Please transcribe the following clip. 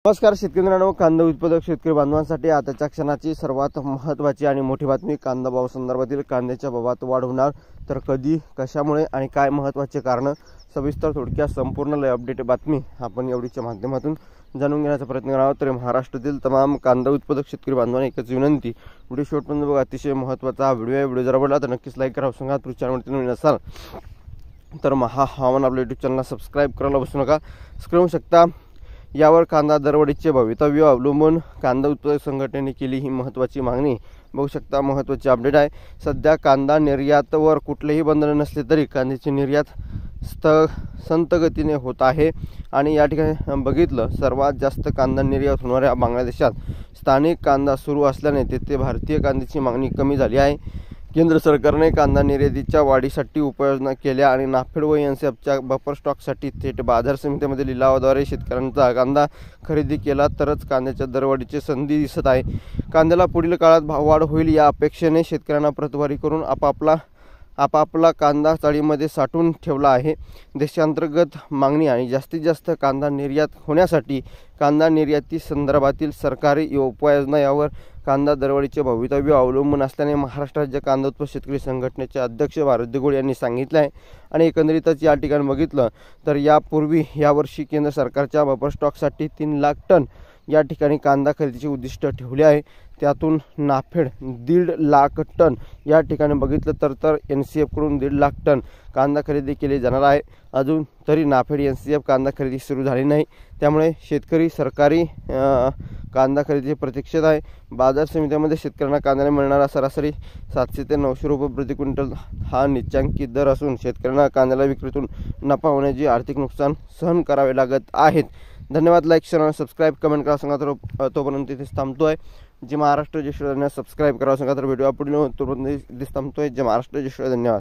नमस्कार शेतकरी मित्रांनो, कांदा उत्पादक शेतकरी बांधवांसाठी आताच्या क्षणाची सर्वात महत्त्वाची आणि मोठी बातमी. कांदा भाव संदर्भातील कांद्याच्या भावात वाढ होणार तर कधी, कशामुळे आणि काय महत्त्वाचे कारण, सविस्तर थोडक्यात संपूर्ण अपडेट बातमी आपण एवढीच्या माध्यमातून जाणून घेण्याचा प्रयत्न करणार आहोत. तर महाराष्ट्रातील तमाम कांदा उत्पादक शेतकरी बांधवांना एकच विनंती, व्हिडिओ शेवटपर्यंत बघा. अतिशय महत्त्वाचा हा व्हिडिओ आहे. व्हिडिओ जर आवडला तर नक्कीच लाईक करा. सांगा तुम्ही चॅनलवरती नवीन असाल तर हवामान आपल्या यूट्यूब चॅनलला सबस्क्राईब करायला विसरू नका. स्क्रीन शकता यावर कांदा दरवाढीचे भवितव्य अवलंबून कांदा उत्पादक संघटनेने केली ही महत्त्वाची मागणी. बघू शकता महत्त्वाची अपडेट आहे. सध्या कांदा निर्यातवर कुठलेही बंधन नसले तरी कांद्याची निर्यात संत गतीने होत आहे. आणि या ठिकाणी बघितलं सर्वात जास्त कांदा निर्यात होणाऱ्या बांगलादेशात स्थानिक कांदा सुरू असल्याने तेथे भारतीय कांद्याची मागणी कमी झाली आहे. केंद्र सरकारने कांदा निर्यातीच्या वाढीसाठी उपाययोजना केल्या आणि नाफेड व एनसीएफच्या बफर स्टॉकसाठी थेट बाजार समित्यामध्ये लिलावाद्वारे शेतकऱ्यांचा कांदा खरेदी केला तरच कांद्याच्या दरवाढीची संधी दिसत आहे. कांद्याला पुढील काळात भाववाढ होईल या अपेक्षेने शेतकऱ्यांना प्रतवारी करून आपापला कांदा चाळीमध्ये साठवून ठेवला आहे. देशांतर्गत मागणी आणि जास्तीत जास्त कांदा निर्यात होण्यासाठी कांदा निर्याती संदर्भातील सरकारी उपाययोजना यावर कांदा दरवाढीचे भवितव्य अवलंबून असल्याने महाराष्ट्र राज्य कांदा उत्पादक शेतकरी संघटनेचे अध्यक्ष भारत दिघोळे यांनी सांगितले आहे. आणि एकंदरीतच या ठिकाणी बघितलं तर यापूर्वी यावर्षी केंद्र सरकारच्या बफर स्टॉकसाठी 3 लाख टन या ठिकाणी कांदा खरेदीचे उद्दिष्ट ठेवले आहे. त्यातून नाफेड 1.5 लाख टन या ठिकाणी बघितलं तर एनसीएफकडून 1.5 लाख टन कांदा खरेदी केली जाणार आहे. अजून तरी नाफेड एनसीएफ कांदा खरेदी सुरू झाली नाही. त्यामुळे शेतकरी सरकारी कांदा खरेदीची प्रतीक्षेत आहे. बाजार समित्यामध्ये शेतकऱ्यांना कांद्याला मिळणारा सरासरी 700 ते 900 रुपये प्रति क्विंटल हा निश्चित दर असून शेतकऱ्यांना कांद्याला विक्रीतून नफा होण्याची आर्थिक नुकसान सहन करावे लागत आहेत. धन्यवाद. लाईक, शेअर आणि सबस्क्राईब कमेंट करा. सांगा तर तोपर्यंत इथेच थांबतोय. जे महाराष्ट्र जे श्रेय सबस्क्राईब करा. सांगा तर व्हिडिओ पुढे तोपर्यंत इथेच थांबतोय. जे महाराष्ट्र जे श्रेय. धन्यवाद.